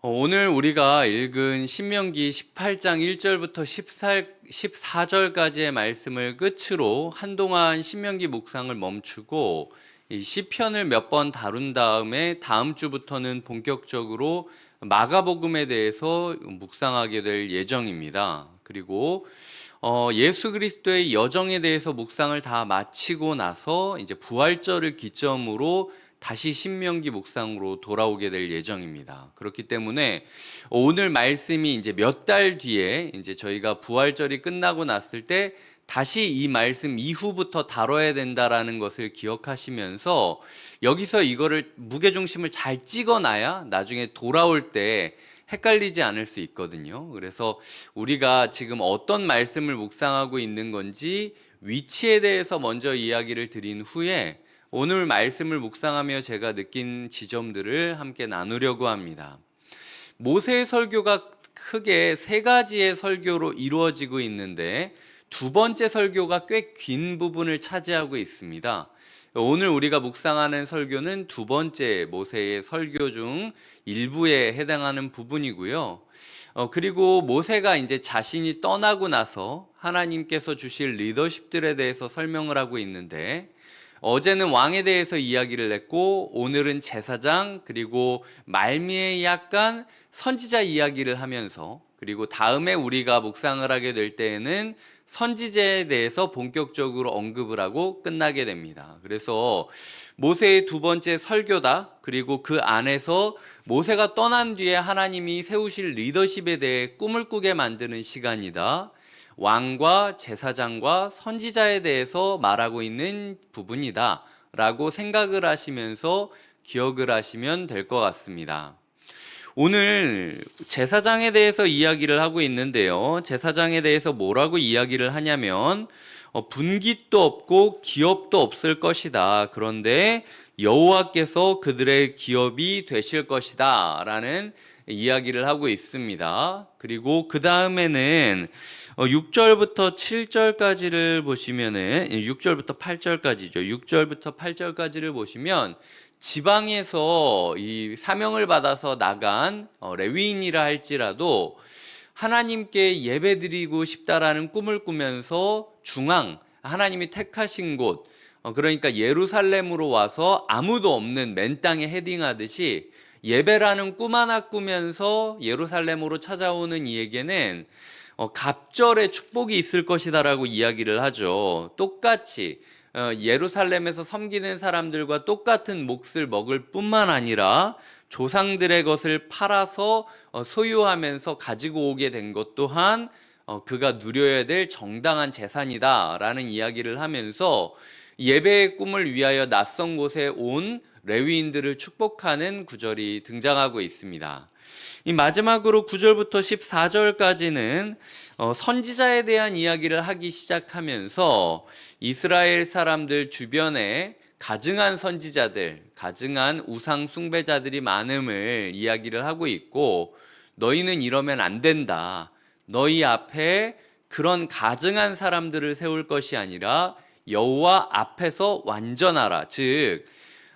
오늘 우리가 읽은 신명기 18장 1절부터 14절까지의 말씀을 끝으로 한동안 신명기 묵상을 멈추고 이 시편을 몇 번 다룬 다음에 다음 주부터는 본격적으로 마가복음에 대해서 묵상하게 될 예정입니다. 그리고 예수 그리스도의 여정에 대해서 묵상을 다 마치고 나서 이제 부활절을 기점으로 다시 신명기 묵상으로 돌아오게 될 예정입니다. 그렇기 때문에 오늘 말씀이 이제 몇 달 뒤에 이제 저희가 부활절이 끝나고 났을 때 다시 이 말씀 이후부터 다뤄야 된다라는 것을 기억하시면서 여기서 이거를 무게중심을 잘 찍어놔야 나중에 돌아올 때 헷갈리지 않을 수 있거든요. 그래서 우리가 지금 어떤 말씀을 묵상하고 있는 건지 위치에 대해서 먼저 이야기를 드린 후에 오늘 말씀을 묵상하며 제가 느낀 지점들을 함께 나누려고 합니다. 모세의 설교가 크게 세 가지의 설교로 이루어지고 있는데 두 번째 설교가 꽤 긴 부분을 차지하고 있습니다. 오늘 우리가 묵상하는 설교는 두 번째 모세의 설교 중 일부에 해당하는 부분이고요. 그리고 모세가 이제 자신이 떠나고 나서 하나님께서 주실 리더십들에 대해서 설명을 하고 있는데 어제는 왕에 대해서 이야기를 했고 오늘은 제사장 그리고 말미에 약간 선지자 이야기를 하면서 그리고 다음에 우리가 묵상을 하게 될 때에는 선지자에 대해서 본격적으로 언급을 하고 끝나게 됩니다. 그래서 모세의 두 번째 설교다. 그리고 그 안에서 모세가 떠난 뒤에 하나님이 세우실 리더십에 대해 꿈을 꾸게 만드는 시간이다. 왕과 제사장과 선지자에 대해서 말하고 있는 부분이다 라고 생각을 하시면서 기억을 하시면 될 것 같습니다. 오늘 제사장에 대해서 이야기를 하고 있는데요. 제사장에 대해서 뭐라고 이야기를 하냐면 분깃도 없고 기업도 없을 것이다. 그런데 여호와께서 그들의 기업이 되실 것이다 라는 이야기를 하고 있습니다. 그리고 그 다음에는 6절부터 7절까지를 보시면은 6절부터 8절까지죠. 6절부터 8절까지를 보시면 지방에서 이 사명을 받아서 나간 레위인이라 할지라도 하나님께 예배드리고 싶다라는 꿈을 꾸면서 중앙 하나님이 택하신 곳 그러니까 예루살렘으로 와서 아무도 없는 맨 땅에 헤딩하듯이 예배라는 꿈 하나 꾸면서 예루살렘으로 찾아오는 이에게는 갑절의 축복이 있을 것이다라고 이야기를 하죠. 똑같이 예루살렘에서 섬기는 사람들과 똑같은 몫을 먹을 뿐만 아니라 조상들의 것을 팔아서 소유하면서 가지고 오게 된 것 또한 그가 누려야 될 정당한 재산이다라는 이야기를 하면서 예배의 꿈을 위하여 낯선 곳에 온 레위인들을 축복하는 구절이 등장하고 있습니다. 이 마지막으로 9절부터 14절까지는 선지자에 대한 이야기를 하기 시작하면서 이스라엘 사람들 주변에 가증한 선지자들, 가증한 우상 숭배자들이 많음을 이야기를 하고 있고 너희는 이러면 안 된다. 너희 앞에 그런 가증한 사람들을 세울 것이 아니라 여호와 앞에서 완전하라. 즉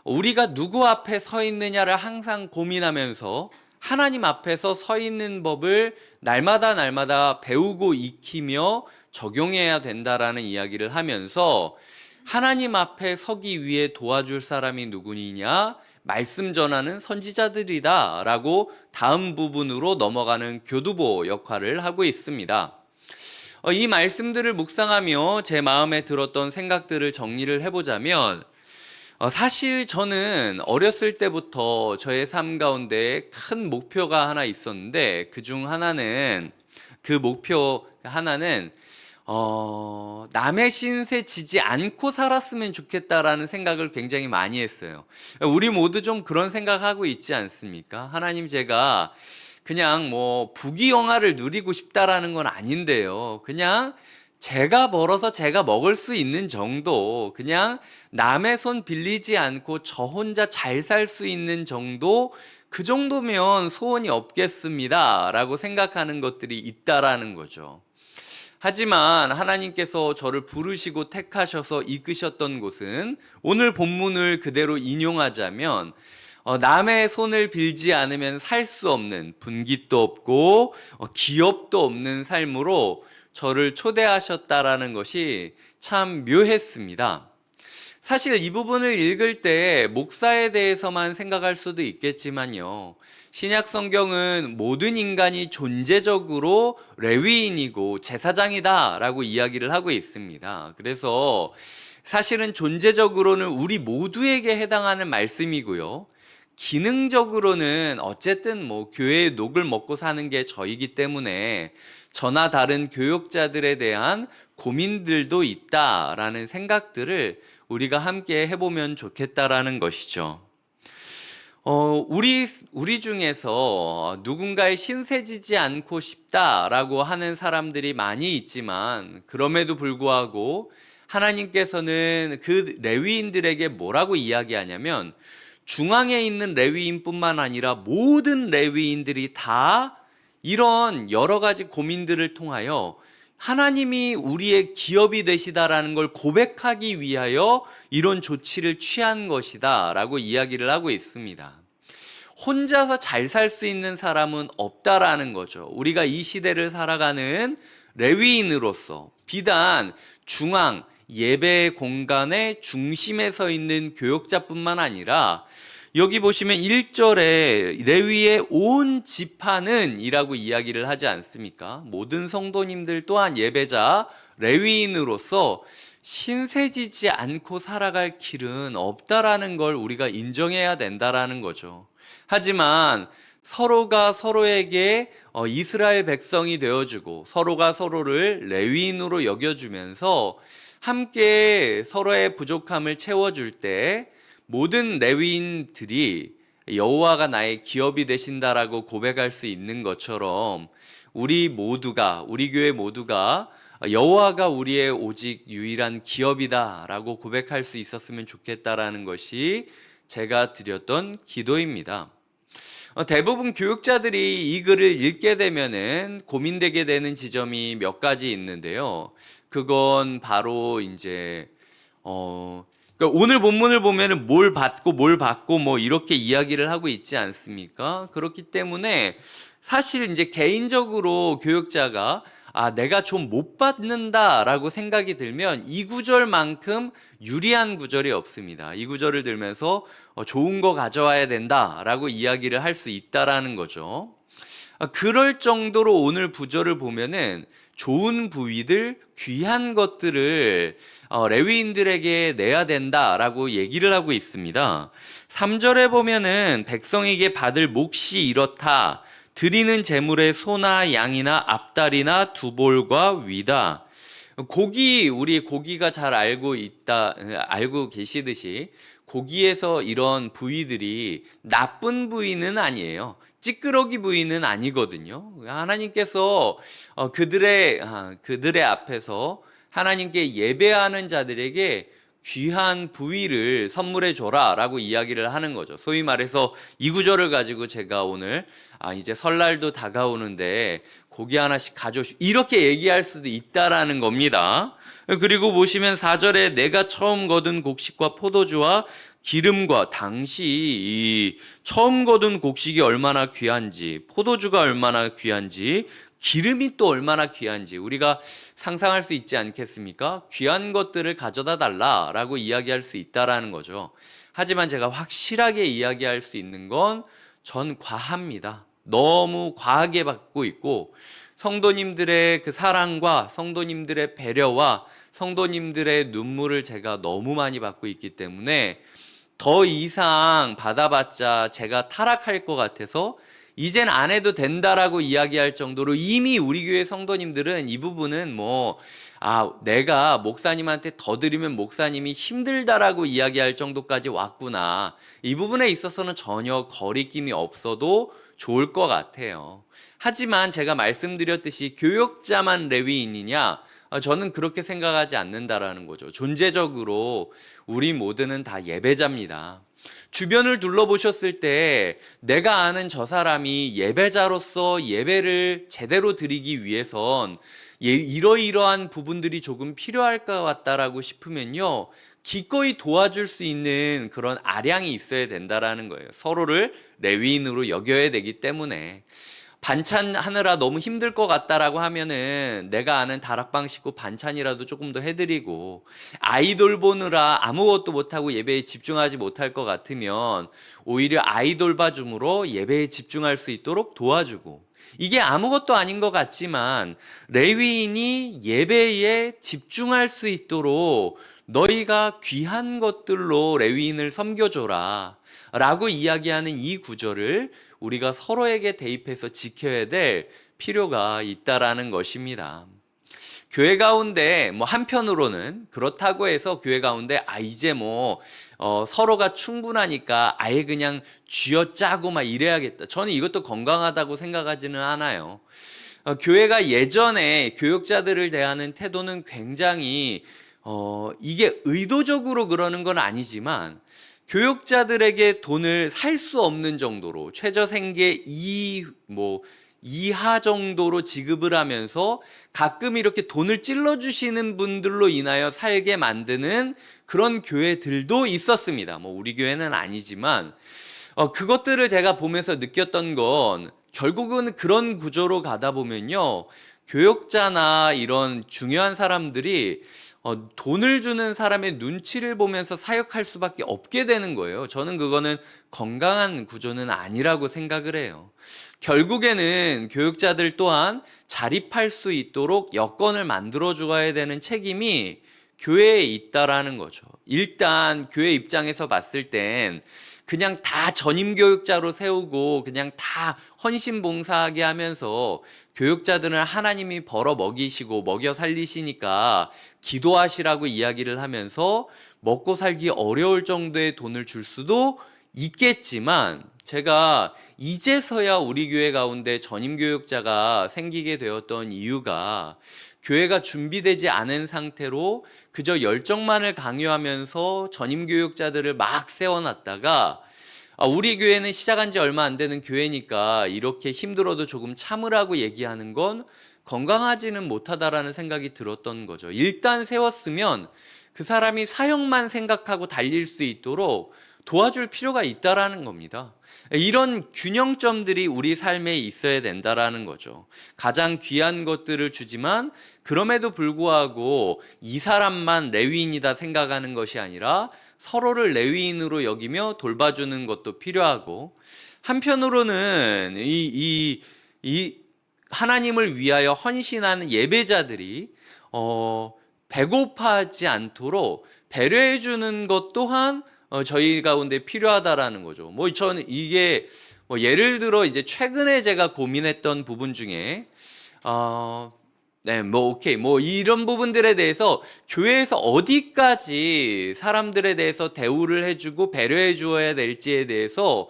우리가 누구 앞에 서 있느냐를 항상 고민하면서 하나님 앞에서 서 있는 법을 날마다 배우고 익히며 적용해야 된다라는 이야기를 하면서 하나님 앞에 서기 위해 도와줄 사람이 누구니냐? 말씀 전하는 선지자들이다 라고 다음 부분으로 넘어가는 교두보 역할을 하고 있습니다. 이 말씀들을 묵상하며 제 마음에 들었던 생각들을 정리를 해보자면 사실 저는 어렸을 때부터 저의 삶 가운데 큰 목표가 하나 있었는데 그 목표 하나는 남의 신세 지지 않고 살았으면 좋겠다라는 생각을 굉장히 많이 했어요. 우리 모두 좀 그런 생각하고 있지 않습니까? 하나님 제가 그냥 뭐 부귀영화를 누리고 싶다라는 건 아닌데요. 그냥 제가 벌어서 제가 먹을 수 있는 정도, 그냥 남의 손 빌리지 않고 저 혼자 잘 살 수 있는 정도, 그 정도면 소원이 없겠습니다 라고 생각하는 것들이 있다라는 거죠. 하지만 하나님께서 저를 부르시고 택하셔서 이끄셨던 곳은 오늘 본문을 그대로 인용하자면 남의 손을 빌지 않으면 살 수 없는 분깃도 없고 기업도 없는 삶으로 저를 초대하셨다라는 것이 참 묘했습니다. 사실 이 부분을 읽을 때 목사에 대해서만 생각할 수도 있겠지만요. 신약 성경은 모든 인간이 존재적으로 레위인이고 제사장이다라고 이야기를 하고 있습니다. 그래서 사실은 존재적으로는 우리 모두에게 해당하는 말씀이고요. 기능적으로는 어쨌든 교회의 녹을 먹고 사는 게 저이기 때문에 저나 다른 교역자들에 대한 고민들도 있다라는 생각들을 우리가 함께 해보면 좋겠다라는 것이죠. 우리 중에서 누군가의 신세지지 않고 싶다라고 하는 사람들이 많이 있지만, 그럼에도 불구하고 하나님께서는 그 레위인들에게 뭐라고 이야기하냐면, 중앙에 있는 레위인뿐만 아니라 모든 레위인들이 다 이런 여러 가지 고민들을 통하여 하나님이 우리의 기업이 되시다라는 걸 고백하기 위하여 이런 조치를 취한 것이다 라고 이야기를 하고 있습니다. 혼자서 잘 살 수 있는 사람은 없다라는 거죠. 우리가 이 시대를 살아가는 레위인으로서 비단 중앙 예배 공간의 중심에 서 있는 교역자뿐만 아니라, 여기 보시면 1절에 레위의 온 지파는 이라고 이야기를 하지 않습니까? 모든 성도님들 또한 예배자 레위인으로서 신세지지 않고 살아갈 길은 없다라는 걸 우리가 인정해야 된다라는 거죠. 하지만 서로가 서로에게 이스라엘 백성이 되어주고 서로가 서로를 레위인으로 여겨주면서 함께 서로의 부족함을 채워줄 때 모든 레위인들이 여호와가 나의 기업이 되신다라고 고백할 수 있는 것처럼 우리 교회 모두가 여호와가 우리의 오직 유일한 기업이다라고 고백할 수 있었으면 좋겠다라는 것이 제가 드렸던 기도입니다. 대부분 교육자들이 이 글을 읽게 되면은 고민되게 되는 지점이 몇 가지 있는데요. 그건 바로 이제 그러니까 오늘 본문을 보면은 뭘 받고 이렇게 이야기를 하고 있지 않습니까? 그렇기 때문에 사실 이제 개인적으로 교육자가 내가 좀 못 받는다라고 생각이 들면 이 구절만큼 유리한 구절이 없습니다. 이 구절을 들면서 좋은 거 가져와야 된다라고 이야기를 할 수 있다라는 거죠. 그럴 정도로 오늘 구절을 보면은 좋은 부위들, 귀한 것들을 레위인들에게 내야 된다라고 얘기를 하고 있습니다. 3절에 보면은 백성에게 받을 몫이 이렇다. 드리는 제물의 소나 양이나 앞다리나 두볼과 위다. 우리 고기가 잘 알고 계시듯이 고기에서 이런 부위들이 나쁜 부위는 아니에요. 찌끄러기 부위는 아니거든요. 하나님께서 그들의 앞에서 하나님께 예배하는 자들에게 귀한 부위를 선물해 줘라 라고 이야기를 하는 거죠. 소위 말해서 이 구절을 가지고 제가 오늘 이제 설날도 다가오는데 고기 하나씩 가져오십시오 이렇게 얘기할 수도 있다라는 겁니다. 그리고 보시면 4절에 내가 처음 거둔 곡식과 포도주와 기름과, 당시 이 처음 거둔 곡식이 얼마나 귀한지, 포도주가 얼마나 귀한지, 기름이 또 얼마나 귀한지 우리가 상상할 수 있지 않겠습니까? 귀한 것들을 가져다 달라라고 이야기할 수 있다라는 거죠. 하지만 제가 확실하게 이야기할 수 있는 건 전 과합니다. 너무 과하게 받고 있고, 성도님들의 그 사랑과 성도님들의 배려와 성도님들의 눈물을 제가 너무 많이 받고 있기 때문에 더 이상 받아봤자 제가 타락할 것 같아서 이젠 안 해도 된다라고 이야기할 정도로 이미 우리 교회 성도님들은 이 부분은 내가 목사님한테 더 드리면 목사님이 힘들다라고 이야기할 정도까지 왔구나. 이 부분에 있어서는 전혀 거리낌이 없어도 좋을 것 같아요. 하지만 제가 말씀드렸듯이 교역자만 레위인이냐? 저는 그렇게 생각하지 않는다라는 거죠. 존재적으로 우리 모두는 다 예배자입니다. 주변을 둘러보셨을 때 내가 아는 저 사람이 예배자로서 예배를 제대로 드리기 위해선 이러이러한 부분들이 조금 필요할 것 같다라고 싶으면요, 기꺼이 도와줄 수 있는 그런 아량이 있어야 된다라는 거예요. 서로를 레위인으로 여겨야 되기 때문에. 반찬 하느라 너무 힘들 것 같다라고 하면은 내가 아는 다락방 식구 반찬이라도 조금 더 해드리고, 아이돌 보느라 아무것도 못하고 예배에 집중하지 못할 것 같으면 오히려 아이돌 봐줌으로 예배에 집중할 수 있도록 도와주고, 이게 아무것도 아닌 것 같지만 레위인이 예배에 집중할 수 있도록 너희가 귀한 것들로 레위인을 섬겨줘라 라고 이야기하는 이 구절을 우리가 서로에게 대입해서 지켜야 될 필요가 있다라는 것입니다. 교회 가운데 한편으로는 그렇다고 해서 교회 가운데 이제 서로가 충분하니까 아예 그냥 쥐어짜고 막 이래야겠다. 저는 이것도 건강하다고 생각하지는 않아요. 교회가 예전에 교역자들을 대하는 태도는 굉장히 이게 의도적으로 그러는 건 아니지만 교역자들에게 돈을 살 수 없는 정도로 최저생계 이하 정도로 지급을 하면서 가끔 이렇게 돈을 찔러주시는 분들로 인하여 살게 만드는 그런 교회들도 있었습니다. 우리 교회는 아니지만 그것들을 제가 보면서 느꼈던 건 결국은 그런 구조로 가다 보면요, 교역자나 이런 중요한 사람들이 돈을 주는 사람의 눈치를 보면서 사역할 수밖에 없게 되는 거예요. 저는 그거는 건강한 구조는 아니라고 생각을 해요. 결국에는 교육자들 또한 자립할 수 있도록 여건을 만들어 주어야 되는 책임이 교회에 있다라는 거죠. 일단 교회 입장에서 봤을 땐 그냥 다 전임 교육자로 세우고 그냥 다 헌신 봉사하게 하면서 교육자들은 하나님이 벌어 먹이시고 먹여 살리시니까 기도하시라고 이야기를 하면서 먹고 살기 어려울 정도의 돈을 줄 수도 있겠지만, 제가 이제서야 우리 교회 가운데 전임 교육자가 생기게 되었던 이유가 교회가 준비되지 않은 상태로 그저 열정만을 강요하면서 전임 교육자들을 막 세워놨다가 우리 교회는 시작한 지 얼마 안 되는 교회니까 이렇게 힘들어도 조금 참으라고 얘기하는 건 건강하지는 못하다라는 생각이 들었던 거죠. 일단 세웠으면 그 사람이 사역만 생각하고 달릴 수 있도록 도와줄 필요가 있다라는 겁니다. 이런 균형점들이 우리 삶에 있어야 된다라는 거죠. 가장 귀한 것들을 주지만 그럼에도 불구하고 이 사람만 레위인이다 생각하는 것이 아니라 서로를 레위인으로 여기며 돌봐주는 것도 필요하고, 한편으로는 이 하나님을 위하여 헌신하는 예배자들이 배고파하지 않도록 배려해 주는 것 또한 저희 가운데 필요하다라는 거죠. 저는 이게 예를 들어 이제 최근에 제가 고민했던 부분 중에 오케이. 이런 부분들에 대해서 교회에서 어디까지 사람들에 대해서 대우를 해주고 배려해 주어야 될지에 대해서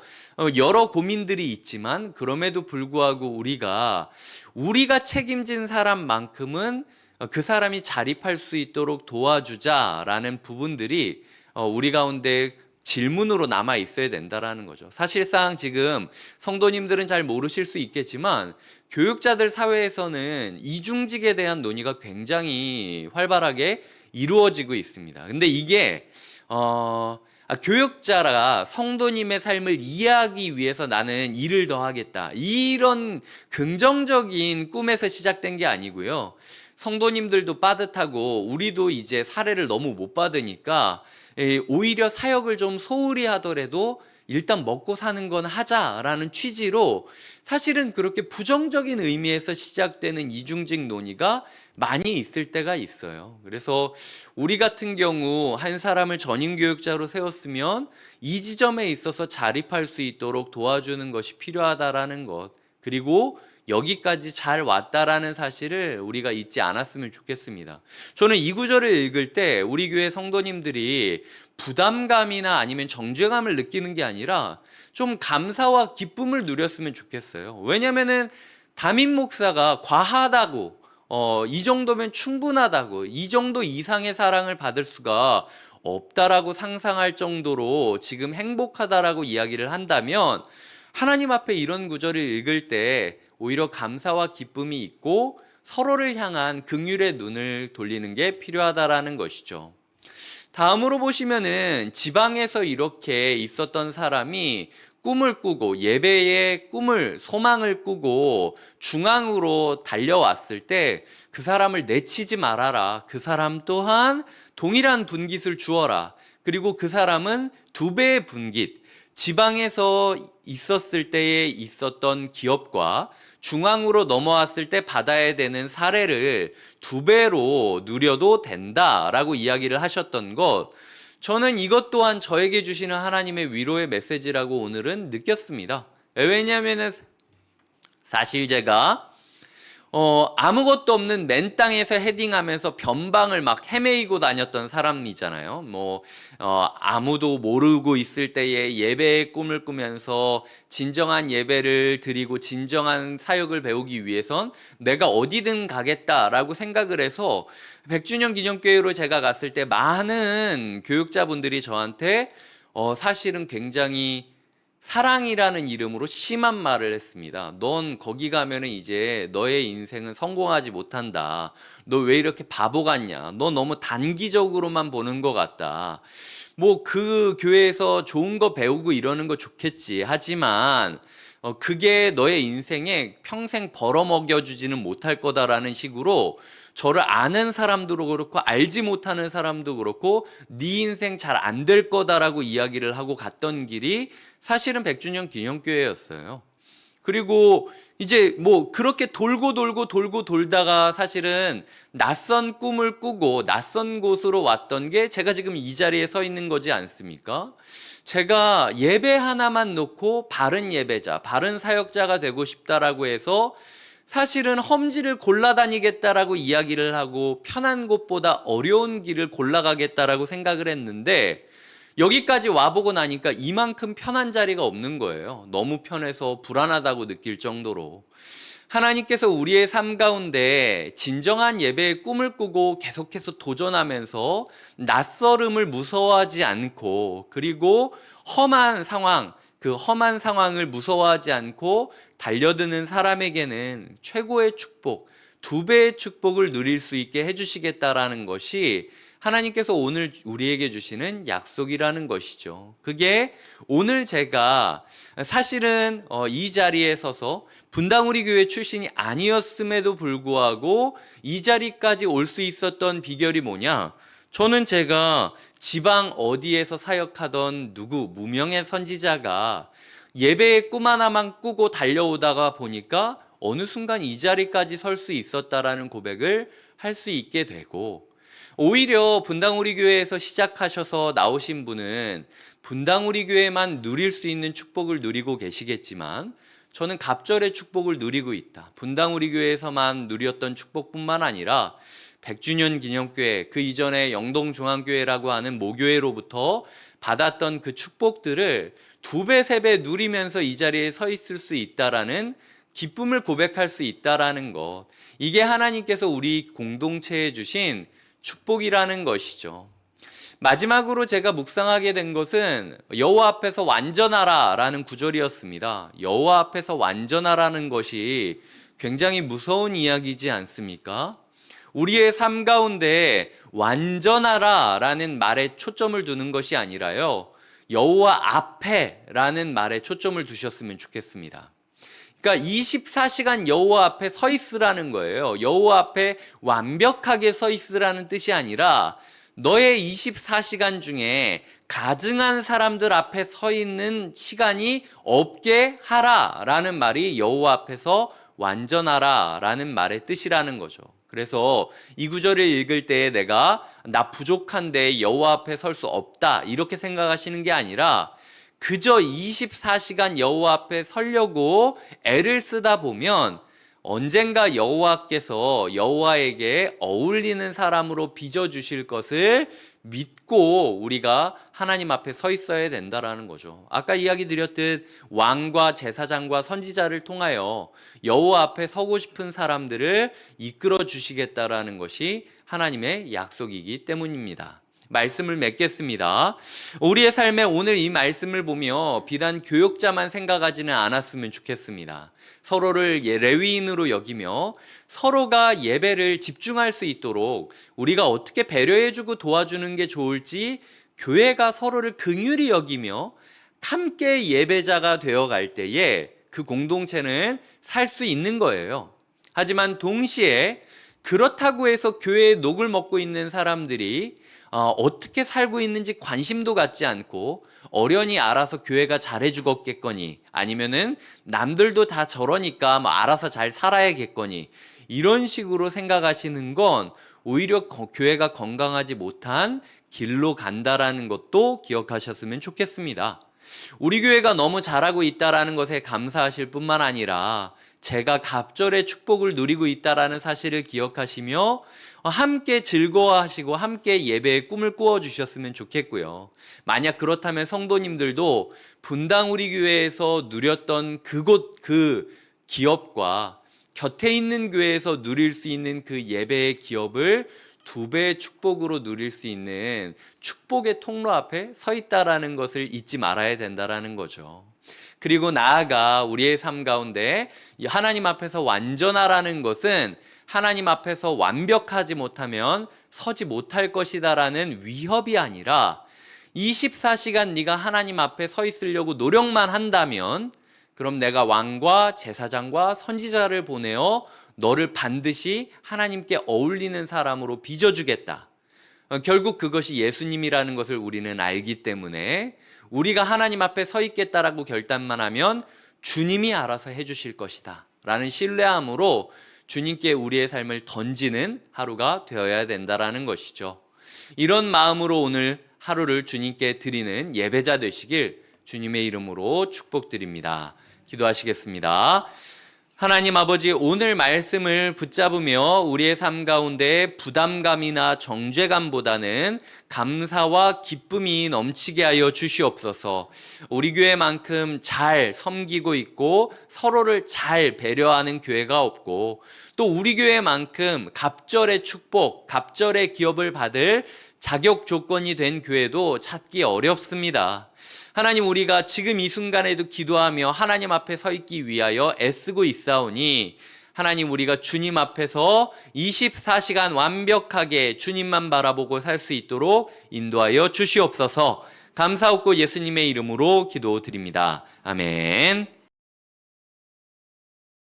여러 고민들이 있지만, 그럼에도 불구하고 우리가 책임진 사람만큼은 그 사람이 자립할 수 있도록 도와주자라는 부분들이 우리 가운데 질문으로 남아 있어야 된다라는 거죠. 사실상 지금 성도님들은 잘 모르실 수 있겠지만 교육자들 사회에서는 이중직에 대한 논의가 굉장히 활발하게 이루어지고 있습니다. 근데 이게 교육자라 성도님의 삶을 이해하기 위해서 나는 일을 더 하겠다, 이런 긍정적인 꿈에서 시작된 게 아니고요. 성도님들도 빠듯하고 우리도 이제 사례를 너무 못 받으니까 오히려 사역을 좀 소홀히 하더라도 일단 먹고 사는 건 하자라는 취지로, 사실은 그렇게 부정적인 의미에서 시작되는 이중직 논의가 많이 있을 때가 있어요. 그래서 우리 같은 경우 한 사람을 전임 교육자로 세웠으면 이 지점에 있어서 자립할 수 있도록 도와주는 것이 필요하다라는 것, 그리고 여기까지 잘 왔다라는 사실을 우리가 잊지 않았으면 좋겠습니다. 저는 이 구절을 읽을 때 우리 교회 성도님들이 부담감이나 아니면 정죄감을 느끼는 게 아니라 좀 감사와 기쁨을 누렸으면 좋겠어요. 왜냐면은 담임 목사가 과하다고, 이 정도면 충분하다고, 이 정도 이상의 사랑을 받을 수가 없다라고 상상할 정도로 지금 행복하다라고 이야기를 한다면, 하나님 앞에 이런 구절을 읽을 때 오히려 감사와 기쁨이 있고 서로를 향한 긍휼의 눈을 돌리는 게 필요하다라는 것이죠. 다음으로 보시면은 지방에서 이렇게 있었던 사람이 꿈을 꾸고 예배의 꿈을 소망을 꾸고 중앙으로 달려왔을 때 그 사람을 내치지 말아라. 그 사람 또한 동일한 분깃을 주어라. 그리고 그 사람은 2배의 분깃, 지방에서 있었을 때에 있었던 기업과 중앙으로 넘어왔을 때 받아야 되는 사례를 2배로 누려도 된다라고 이야기를 하셨던 것, 저는 이것 또한 저에게 주시는 하나님의 위로의 메시지라고 오늘은 느꼈습니다. 왜냐하면 사실 제가 아무것도 없는 맨 땅에서 헤딩하면서 변방을 막 헤매이고 다녔던 사람이잖아요. 아무도 모르고 있을 때에 예배의 꿈을 꾸면서 진정한 예배를 드리고 진정한 사역을 배우기 위해선 내가 어디든 가겠다라고 생각을 해서 100주년 기념교회로 제가 갔을 때 많은 교육자분들이 저한테 사실은 굉장히 사랑이라는 이름으로 심한 말을 했습니다. 넌 거기 가면은 이제 너의 인생은 성공하지 못한다. 너 왜 이렇게 바보 같냐? 너 너무 단기적으로만 보는 것 같다. 그 교회에서 좋은 거 배우고 이러는 거 좋겠지. 하지만 그게 너의 인생에 평생 벌어먹여 주지는 못할 거다라는 식으로 저를 아는 사람도 그렇고 알지 못하는 사람도 그렇고 네 인생 잘 안 될 거다라고 이야기를 하고 갔던 길이 사실은 100주년 기념교회였어요. 그리고 이제 그렇게 돌고 돌다가 사실은 낯선 꿈을 꾸고 낯선 곳으로 왔던 게 제가 지금 이 자리에 서 있는 거지 않습니까? 제가 예배 하나만 놓고 바른 예배자, 바른 사역자가 되고 싶다라고 해서 사실은 험지를 골라다니겠다라고 이야기를 하고 편한 곳보다 어려운 길을 골라가겠다라고 생각을 했는데 여기까지 와보고 나니까 이만큼 편한 자리가 없는 거예요. 너무 편해서 불안하다고 느낄 정도로. 하나님께서 우리의 삶 가운데 진정한 예배의 꿈을 꾸고 계속해서 도전하면서 낯설음을 무서워하지 않고 그리고 험한 상황, 그 험한 상황을 무서워하지 않고 달려드는 사람에게는 최고의 축복, 2배의 축복을 누릴 수 있게 해주시겠다라는 것이 하나님께서 오늘 우리에게 주시는 약속이라는 것이죠. 그게 오늘 제가 사실은 이 자리에 서서 분당우리 교회 출신이 아니었음에도 불구하고 이 자리까지 올 수 있었던 비결이 뭐냐? 저는 제가 지방 어디에서 사역하던 무명의 선지자가 예배의 꿈 하나만 꾸고 달려오다가 보니까 어느 순간 이 자리까지 설 수 있었다라는 고백을 할 수 있게 되고, 오히려 분당우리 교회에서 시작하셔서 나오신 분은 분당우리 교회만 누릴 수 있는 축복을 누리고 계시겠지만 저는 갑절의 축복을 누리고 있다. 분당우리 교회에서만 누렸던 축복뿐만 아니라 100주년 기념교회, 그 이전에 영동중앙교회라고 하는 모교회로부터 받았던 그 축복들을 2배, 3배 누리면서 이 자리에 서 있을 수 있다라는 기쁨을 고백할 수 있다라는 것. 이게 하나님께서 우리 공동체에 주신 축복이라는 것이죠. 마지막으로 제가 묵상하게 된 것은 여호와 앞에서 완전하라라는 구절이었습니다. 여호와 앞에서 완전하라는 것이 굉장히 무서운 이야기지 않습니까? 우리의 삶 가운데 완전하라라는 말에 초점을 두는 것이 아니라요, 여호와 앞에라는 말에 초점을 두셨으면 좋겠습니다. 그러니까 24시간 여호와 앞에 서 있으라는 거예요. 여호와 앞에 완벽하게 서 있으라는 뜻이 아니라 너의 24시간 중에 가증한 사람들 앞에 서 있는 시간이 없게 하라라는 말이 여호와 앞에서 완전하라라는 말의 뜻이라는 거죠. 그래서 이 구절을 읽을 때 내가 나 부족한데 여호와 앞에 설 수 없다 이렇게 생각하시는 게 아니라 그저 24시간 여호와 앞에 서려고 애를 쓰다 보면 언젠가 여호와께서 여호와에게 어울리는 사람으로 빚어주실 것을 믿고 우리가 하나님 앞에 서 있어야 된다라는 거죠. 아까 이야기 드렸듯 왕과 제사장과 선지자를 통하여 여호와 앞에 서고 싶은 사람들을 이끌어 주시겠다라는 것이 하나님의 약속이기 때문입니다. 말씀을 맺겠습니다. 우리의 삶에 오늘 이 말씀을 보며 비단 교역자만 생각하지는 않았으면 좋겠습니다. 서로를 레위인으로 여기며 서로가 예배를 집중할 수 있도록 우리가 어떻게 배려해주고 도와주는 게 좋을지 교회가 서로를 긍휼히 여기며 함께 예배자가 되어갈 때에 그 공동체는 살 수 있는 거예요. 하지만 동시에 그렇다고 해서 교회에 녹을 먹고 있는 사람들이 어떻게 살고 있는지 관심도 갖지 않고 어련히 알아서 교회가 잘해주겠거니 아니면은 남들도 다 저러니까 뭐 알아서 잘 살아야겠거니 이런 식으로 생각하시는 건 오히려 교회가 건강하지 못한 길로 간다라는 것도 기억하셨으면 좋겠습니다. 우리 교회가 너무 잘하고 있다라는 것에 감사하실 뿐만 아니라 제가 갑절의 축복을 누리고 있다라는 사실을 기억하시며 함께 즐거워하시고 함께 예배의 꿈을 꾸어주셨으면 좋겠고요. 만약 그렇다면 성도님들도 분당 우리 교회에서 누렸던 그 기업과 곁에 있는 교회에서 누릴 수 있는 그 예배의 기업을 2배의 축복으로 누릴 수 있는 축복의 통로 앞에 서 있다라는 것을 잊지 말아야 된다라는 거죠. 그리고 나아가 우리의 삶 가운데 하나님 앞에서 완전하라는 것은 하나님 앞에서 완벽하지 못하면 서지 못할 것이다라는 위협이 아니라 24시간 네가 하나님 앞에 서 있으려고 노력만 한다면 그럼 내가 왕과 제사장과 선지자를 보내어 너를 반드시 하나님께 어울리는 사람으로 빚어주겠다. 결국 그것이 예수님이라는 것을 우리는 알기 때문에 우리가 하나님 앞에 서 있겠다라고 결단만 하면 주님이 알아서 해주실 것이다 라는 신뢰함으로 주님께 우리의 삶을 던지는 하루가 되어야 된다라는 것이죠. 이런 마음으로 오늘 하루를 주님께 드리는 예배자 되시길 주님의 이름으로 축복드립니다. 기도하시겠습니다. 하나님 아버지, 오늘 말씀을 붙잡으며 우리의 삶 가운데 부담감이나 정죄감보다는 감사와 기쁨이 넘치게 하여 주시옵소서. 우리 교회만큼 잘 섬기고 있고 서로를 잘 배려하는 교회가 없고 또 우리 교회만큼 갑절의 축복, 갑절의 기업을 받을 자격 조건이 된 교회도 찾기 어렵습니다. 하나님, 우리가 지금 이 순간에도 기도하며 하나님 앞에 서 있기 위하여 애쓰고 있사오니 하나님, 우리가 주님 앞에서 24시간 완벽하게 주님만 바라보고 살 수 있도록 인도하여 주시옵소서. 감사하고 예수님의 이름으로 기도드립니다. 아멘.